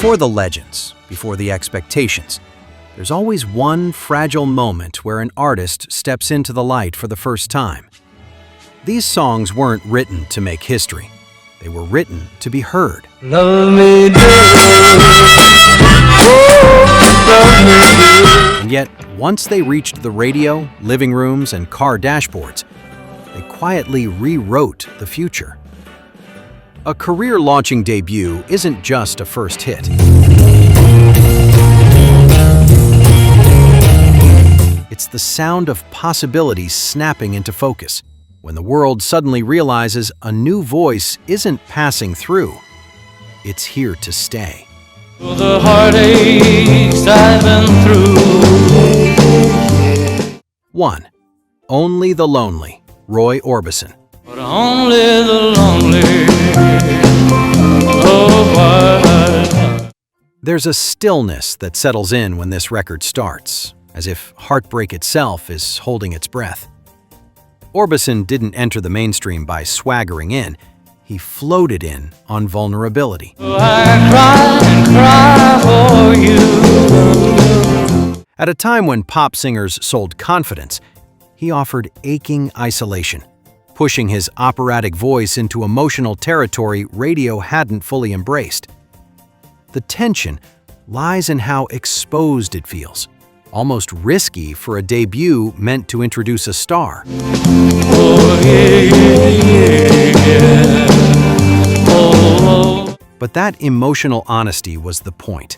Before the legends, before the expectations, there's always one fragile moment where an artist steps into the light for the first time. These songs weren't written to make history. They were written to be heard. Love me do. And yet, once they reached the radio, living rooms, and car dashboards, they quietly rewrote the future. A career-launching debut isn't just a first hit. It's the sound of possibilities snapping into focus, when the world suddenly realizes a new voice isn't passing through, it's here to stay. The heartaches I've been through. 1. Only the Lonely, Roy Orbison. But only the lonely. Oh, why? There's a stillness that settles in when this record starts, as if heartbreak itself is holding its breath. Orbison didn't enter the mainstream by swaggering in. He floated in on vulnerability. Oh, I cry and cry for you. At a time when pop singers sold confidence, he offered aching isolation, pushing his operatic voice into emotional territory radio hadn't fully embraced. The tension lies in how exposed it feels, almost risky for a debut meant to introduce a star. Oh, yeah, yeah, yeah. Oh. But that emotional honesty was the point.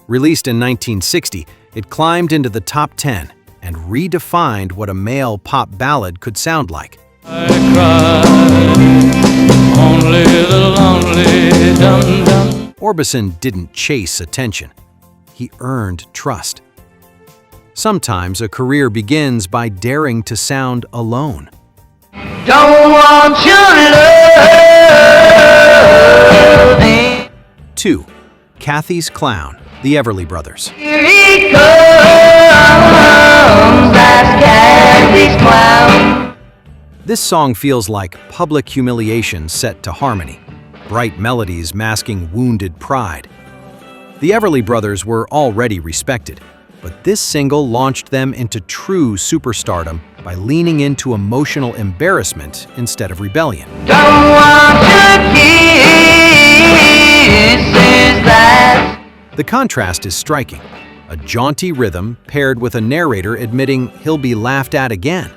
Released in 1960, it climbed into the top 10 and redefined what a male pop ballad could sound like. I cry, only the lonely, dum dum. Orbison didn't chase attention. He earned trust. Sometimes a career begins by daring to sound alone. Don't want your love. 2. Cathy's Clown, the Everly Brothers. Here he comes, that's Cathy's Clown. This song feels like public humiliation set to harmony, bright melodies masking wounded pride. The Everly Brothers were already respected, but this single launched them into true superstardom by leaning into emotional embarrassment instead of rebellion. Don't want your kisses, that. The contrast is striking, a jaunty rhythm paired with a narrator admitting he'll be laughed at again.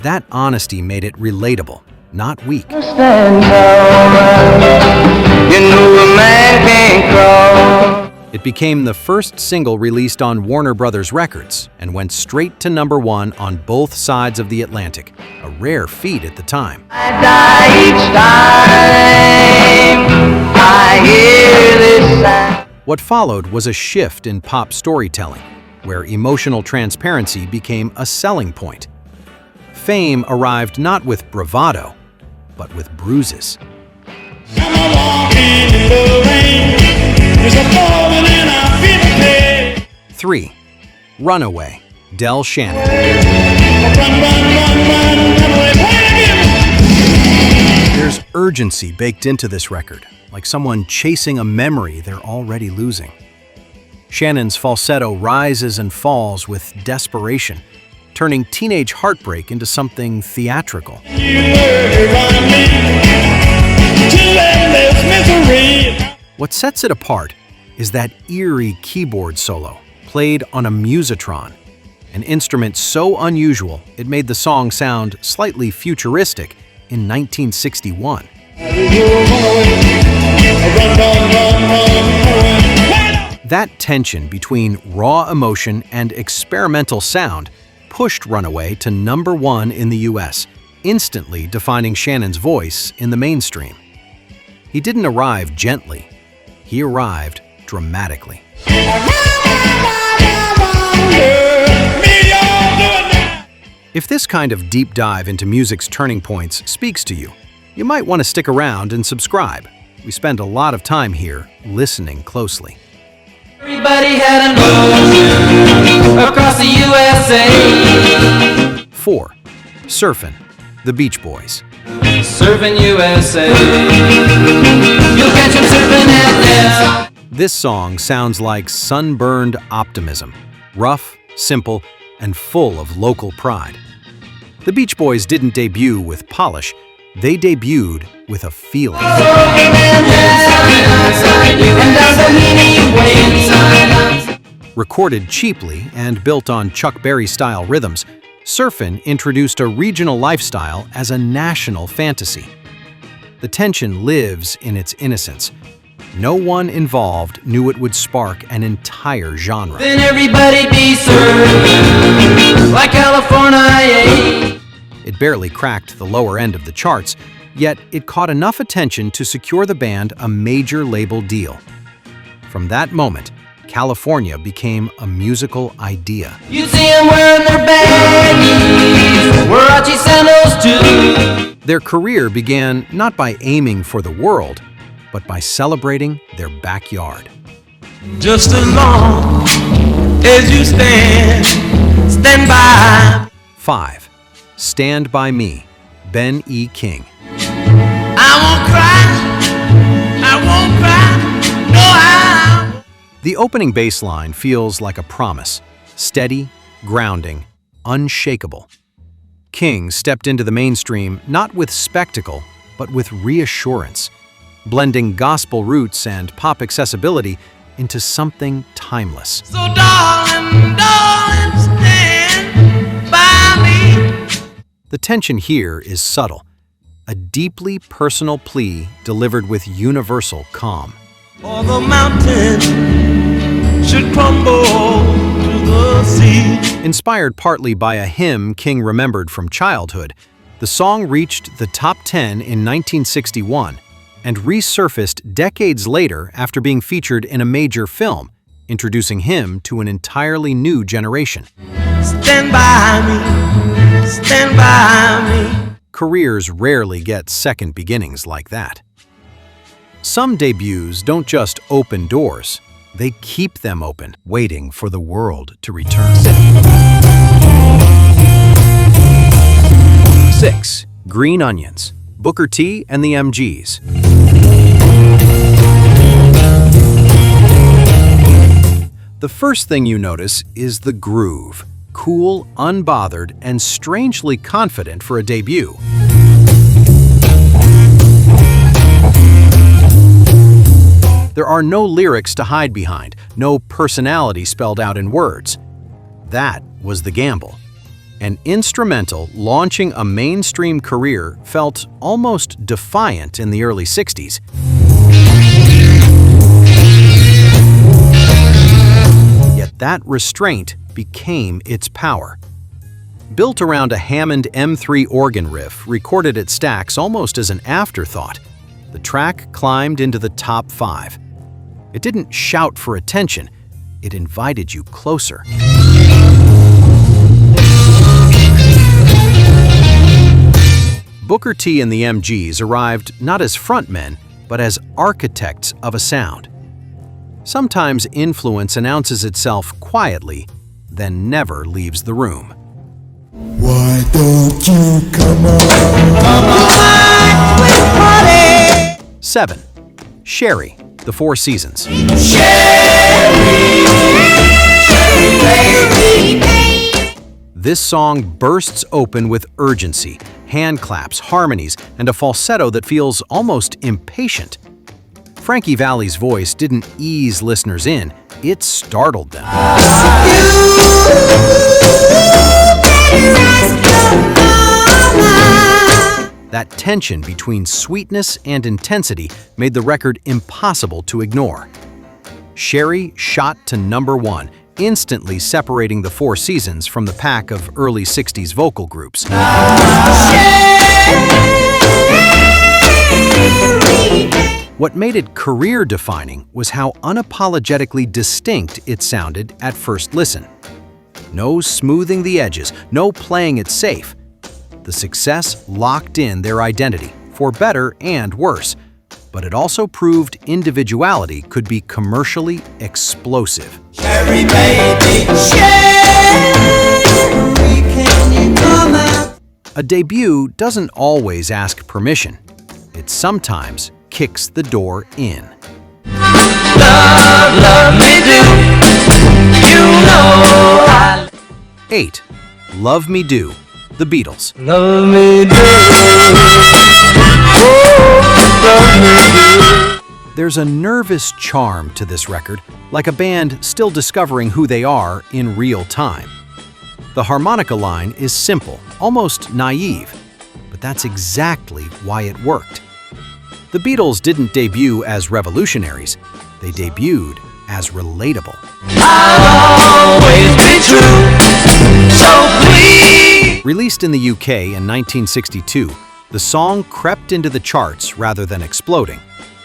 That honesty made it relatable, not weak. Stand tall, you know a man can't crawl. It became the first single released on Warner Brothers Records and went straight to #1 on both sides of the Atlantic, a rare feat at the time. I die each time I hear this sound. What followed was a shift in pop storytelling, where emotional transparency became a selling point. Fame arrived not with bravado, but with bruises. 3. Runaway, Del Shannon. There's urgency baked into this record, like someone chasing a memory they're already losing. Shannon's falsetto rises and falls with desperation, turning teenage heartbreak into something theatrical. What sets it apart is that eerie keyboard solo, played on a musitron, an instrument so unusual it made the song sound slightly futuristic in 1961. That tension between raw emotion and experimental sound pushed Runaway to #1 in the US, instantly defining Shannon's voice in the mainstream. He didn't arrive gently, he arrived dramatically. If this kind of deep dive into music's turning points speaks to you, you might want to stick around and subscribe. We spend a lot of time here listening closely. Everybody had a move across the USA. 4. Surfin, the Beach Boys. Surfin' USA. You'll catch 'em surfing out there. This song sounds like sunburned optimism, rough, simple, and full of local pride. The Beach Boys didn't debut with polish, they debuted with a feeling. Recorded cheaply and built on Chuck Berry-style rhythms, Surfin introduced a regional lifestyle as a national fantasy. The tension lives in its innocence. No one involved knew it would spark an entire genre. Then everybody be served like California. It barely cracked the lower end of the charts, yet it caught enough attention to secure the band a major label deal. From that moment, California became a musical idea. You see them wearing their baggies, Warachi sandals too. Their career began not by aiming for the world, but by celebrating their backyard. Just as long as you stand by. 5. Stand By Me, Ben E. King. I won't cry, no how. The opening bass line feels like a promise, steady, grounding, unshakable. King stepped into the mainstream not with spectacle, but with reassurance, blending gospel roots and pop accessibility into something timeless. So darling, stand by me. The tension here is subtle, a deeply personal plea delivered with universal calm. Or the mountain should crumble to the sea. Inspired partly by a hymn King remembered from childhood, the song reached the top 10 in 1961 and resurfaced decades later after being featured in a major film, introducing him to an entirely new generation. Stand by me, stand by me. Careers rarely get second beginnings like that. Some debuts don't just open doors, they keep them open, waiting for the world to return. 6. Green Onions, Booker T and the MGs. The first thing you notice is the groove, cool, unbothered, and strangely confident for a debut. There are no lyrics to hide behind, no personality spelled out in words. That was the gamble. An instrumental launching a mainstream career felt almost defiant in the early 60s. Yet that restraint became its power. Built around a Hammond M3 organ riff recorded at Stax almost as an afterthought, the track climbed into the top 5. It didn't shout for attention, it invited you closer. Booker T and the MGs arrived not as frontmen, but as architects of a sound. Sometimes influence announces itself quietly, then never leaves the room. Why don't you come on? Come on, 7. Sherry, The Four Seasons. This song bursts open with urgency, hand claps, harmonies, and a falsetto that feels almost impatient. Frankie Valli's voice didn't ease listeners in, it startled them. That tension between sweetness and intensity made the record impossible to ignore. Sherry shot to number 1, instantly separating the Four Seasons from the pack of early 60s vocal groups. What made it career-defining was how unapologetically distinct it sounded at first listen. No smoothing the edges, no playing it safe. The success locked in their identity, for better and worse, but it also proved individuality could be commercially explosive. Cherry baby, Cherry, can you come out? A debut doesn't always ask permission. It sometimes kicks the door in. Don't love, love me do. You know I 8. Love Me Do, The Beatles. love me do. Oh, love me do. There's a nervous charm to this record, like a band still discovering who they are in real time. The harmonica line is simple, almost naive, but that's exactly why it worked. The Beatles didn't debut as revolutionaries, they debuted as relatable. I'll always be true, so please. Released in the UK in 1962, the song crept into the charts rather than exploding,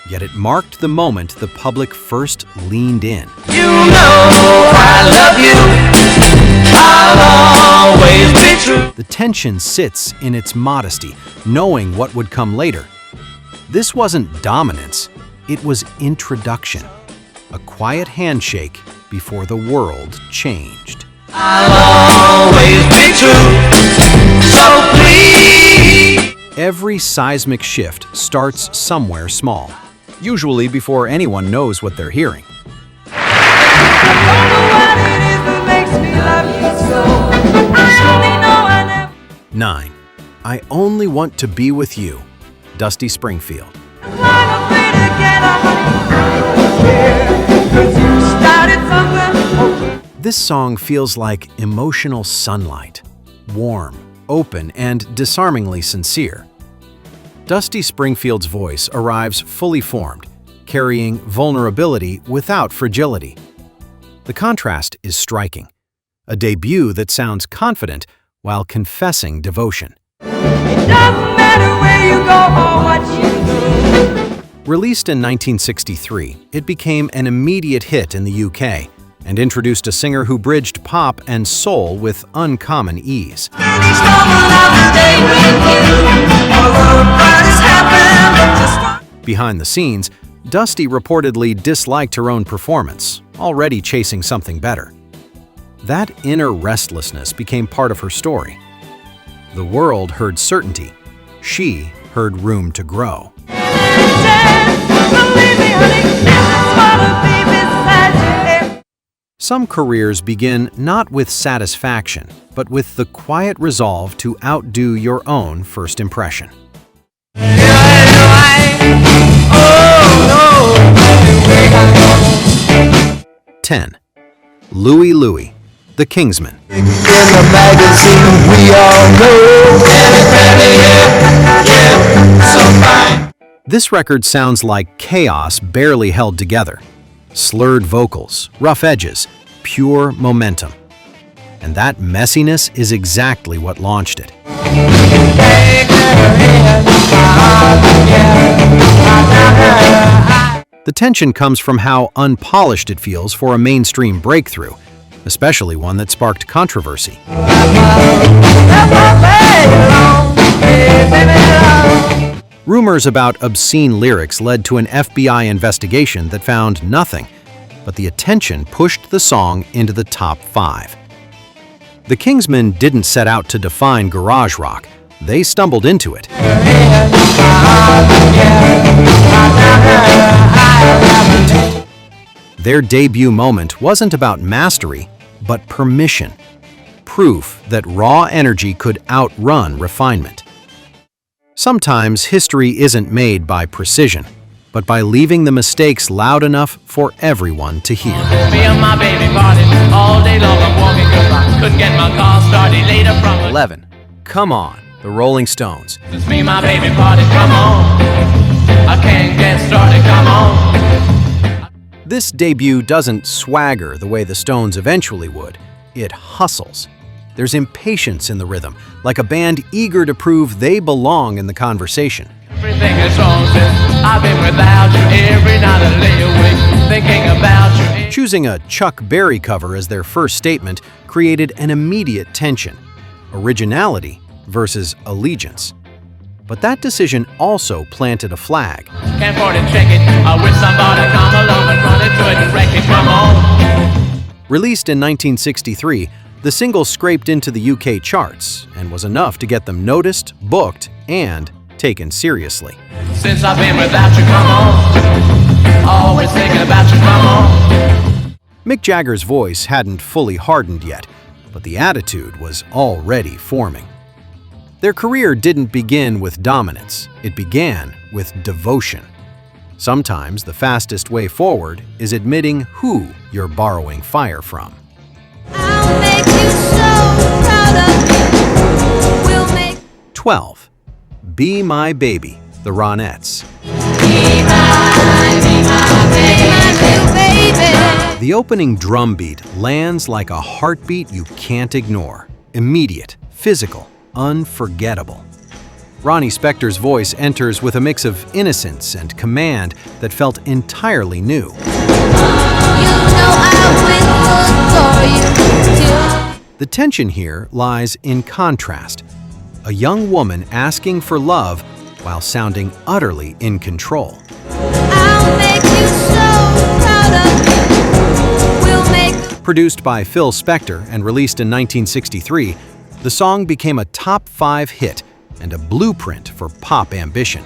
yet it marked the moment the public first leaned in. You know I love you. I'll always be true. The tension sits in its modesty, knowing what would come later. This wasn't dominance, it was introduction. A quiet handshake before the world changed. I'll always be true, so please. Every seismic shift starts somewhere small, usually before anyone knows what they're hearing. 9. I Only Want to Be With You, Dusty Springfield. This song feels like emotional sunlight, warm, open, and disarmingly sincere. Dusty Springfield's voice arrives fully formed, carrying vulnerability without fragility. The contrast is striking, a debut that sounds confident while confessing devotion. It doesn't matter where you go or what you do. Released in 1963, it became an immediate hit in the UK and introduced a singer who bridged pop and soul with uncommon ease. Behind the scenes, Dusty reportedly disliked her own performance, already chasing something better. That inner restlessness became part of her story. The world heard certainty. She heard room to grow. Some careers begin not with satisfaction, but with the quiet resolve to outdo your own first impression. 10. Louie, The Kingsmen. In the magazine we all know. So fine. This record sounds like chaos barely held together. Slurred vocals, rough edges, pure momentum. And that messiness is exactly what launched it. The tension comes from how unpolished it feels for a mainstream breakthrough, especially one that sparked controversy. Rumors about obscene lyrics led to an FBI investigation that found nothing, but the attention pushed the song into the top 5. The Kingsmen didn't set out to define garage rock, they stumbled into it. Their debut moment wasn't about mastery, but permission. Proof that raw energy could outrun refinement. Sometimes history isn't made by precision, but by leaving the mistakes loud enough for everyone to hear. Me and my baby party all day long. I'm walking goodbye. Couldn't get my car started later from 11. Come On, The Rolling Stones. It's me, my baby party. Come on. I can't get started. Come on. This debut doesn't swagger the way the Stones eventually would. It hustles. There's impatience in the rhythm, like a band eager to prove they belong in the conversation. Everything is wrong since I've been without you. Every night I lay awake thinking about you. Choosing a Chuck Berry cover as their first statement created an immediate tension. Originality versus allegiance. But that decision also planted a flag. Can't afford to check it. I wish somebody come along and run into it and wreck it. Come on. Released in 1963, the single scraped into the UK charts and was enough to get them noticed, booked, and taken seriously. Since I've been without you, come on. always thinking about you, mama. Mick Jagger's voice hadn't fully hardened yet, but the attitude was already forming. Their career didn't begin with dominance, it began with devotion. Sometimes the fastest way forward is admitting who you're borrowing fire from. I'll make you so proud of me. We'll make 12. Be My Baby, the Ronettes. baby. The opening drum beat lands like a heartbeat you can't ignore. Immediate, physical, unforgettable. Ronnie Spector's voice enters with a mix of innocence and command that felt entirely new. You know I will adore you. The tension here lies in contrast. A young woman asking for love while sounding utterly in control. I'll make you so proud of me. We'll make Produced by Phil Spector and released in 1963, the song became a top 5 hit and a blueprint for pop ambition.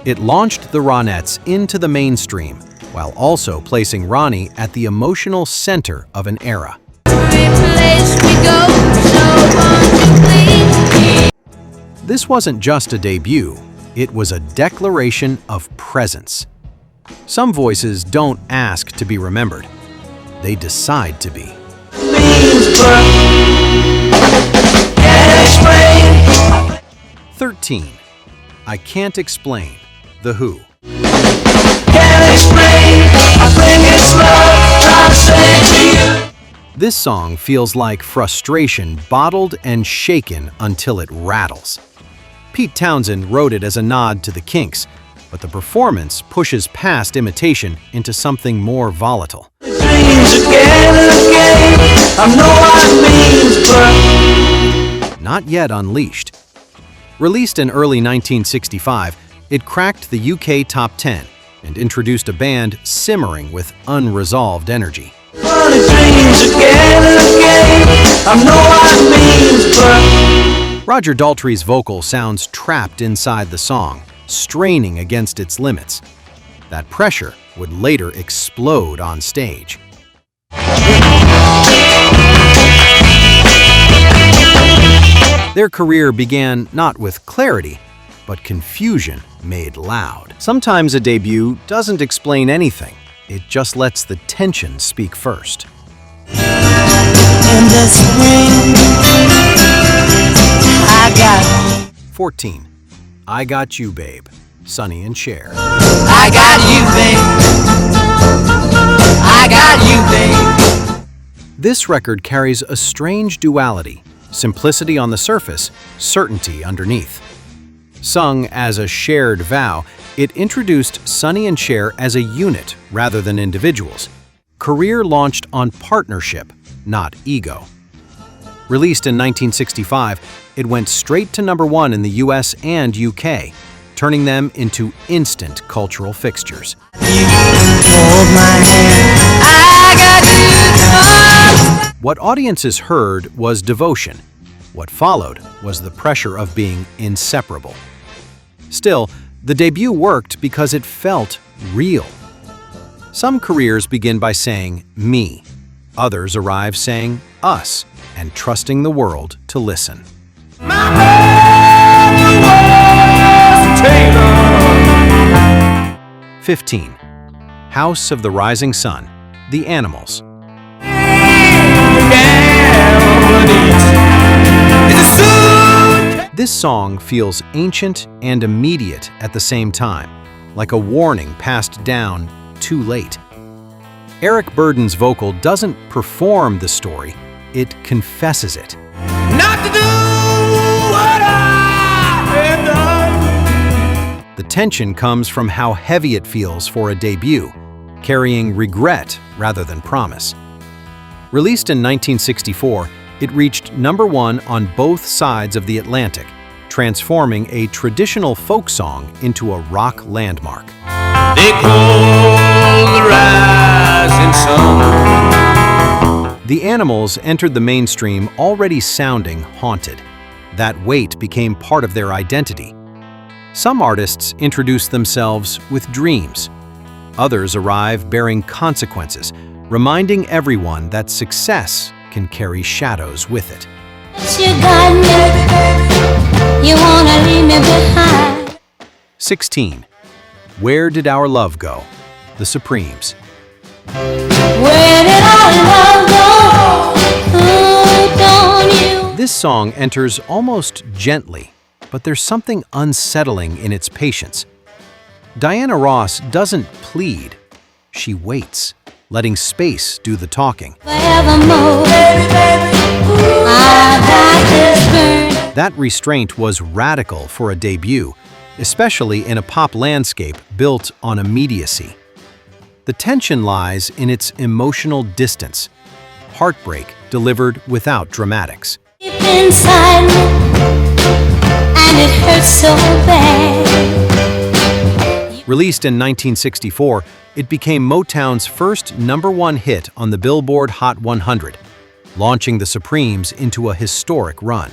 It launched the Ronettes into the mainstream, while also placing Ronnie at the emotional center of an era. every place we go, so won't you please? This wasn't just a debut, it was a declaration of presence. Some voices don't ask to be remembered, they decide to be. 13. I Can't Explain, The Who. This song feels like frustration bottled and shaken until it rattles. Pete Townsend wrote it as a nod to the Kinks, but the performance pushes past imitation into something more volatile. Not yet unleashed. Released in early 1965, it cracked the UK top 10 and introduced a band simmering with unresolved energy. Roger Daltrey's vocal sounds trapped inside the song, straining against its limits. That pressure would later explode on stage. Their career began not with clarity, but confusion made loud. Sometimes a debut doesn't explain anything, it just lets the tension speak first. In the spring, I got 14. I Got You, Babe, Sonny and Cher. I got you, babe. I got you, babe. This record carries a strange duality, simplicity on the surface, certainty underneath. Sung as a shared vow, it introduced Sonny and Cher as a unit rather than individuals. Career launched on partnership, not ego. Released in 1965, it went straight to #1 in the US and UK, turning them into instant cultural fixtures. Hold my hand. I got you. What audiences heard was devotion. What followed was the pressure of being inseparable. Still, the debut worked because it felt real. Some careers begin by saying, me. Others arrive saying, us, and trusting the world to listen. 15. House of the Rising Sun, The Animals. This song feels ancient and immediate at the same time, like a warning passed down too late. Eric Burdon's vocal doesn't perform the story, it confesses it. Not to do what I have done. The tension comes from how heavy it feels for a debut, carrying regret rather than promise. Released in 1964, it reached #1 on both sides of the Atlantic, transforming a traditional folk song into a rock landmark. They call the rising sun. The Animals entered the mainstream already sounding haunted. That weight became part of their identity. Some artists introduced themselves with dreams. Others arrive bearing consequences, reminding everyone that success can carry shadows with it. You got me. You wanna leave me behind. 16. Where Did Our Love Go? The Supremes. Where did our love go? Ooh, don't you? This song enters almost gently, but there's something unsettling in its patience. Diana Ross doesn't plead, she waits, letting space do the talking. Forevermore. I got this burn. That restraint was radical for a debut, especially in a pop landscape built on immediacy. The tension lies in its emotional distance, heartbreak delivered without dramatics. Deep inside me, and it hurts so bad. Released in 1964, it became Motown's first #1 hit on the Billboard Hot 100, launching the Supremes into a historic run.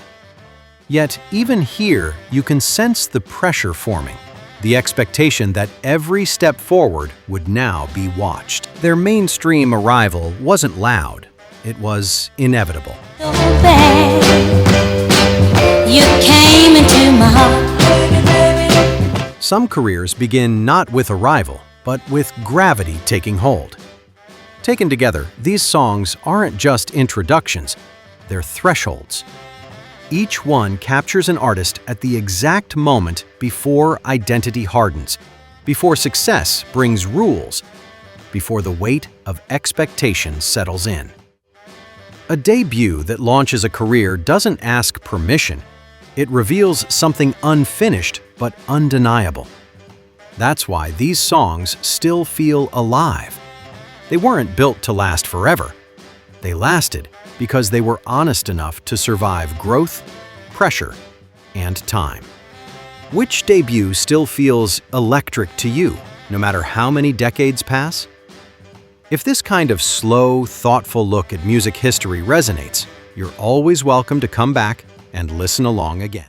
Yet, even here, you can sense the pressure forming, the expectation that every step forward would now be watched. Their mainstream arrival wasn't loud, it was inevitable. So bad. You came into my heart. Some careers begin not with arrival, but with gravity taking hold. Taken together, these songs aren't just introductions, they're thresholds. Each one captures an artist at the exact moment before identity hardens, before success brings rules, before the weight of expectation settles in. A debut that launches a career doesn't ask permission. It reveals something unfinished but undeniable. That's why these songs still feel alive. They weren't built to last forever. They lasted because they were honest enough to survive growth, pressure, and time. Which debut still feels electric to you, no matter how many decades pass? If this kind of slow, thoughtful look at music history resonates, you're always welcome to come back and listen along again.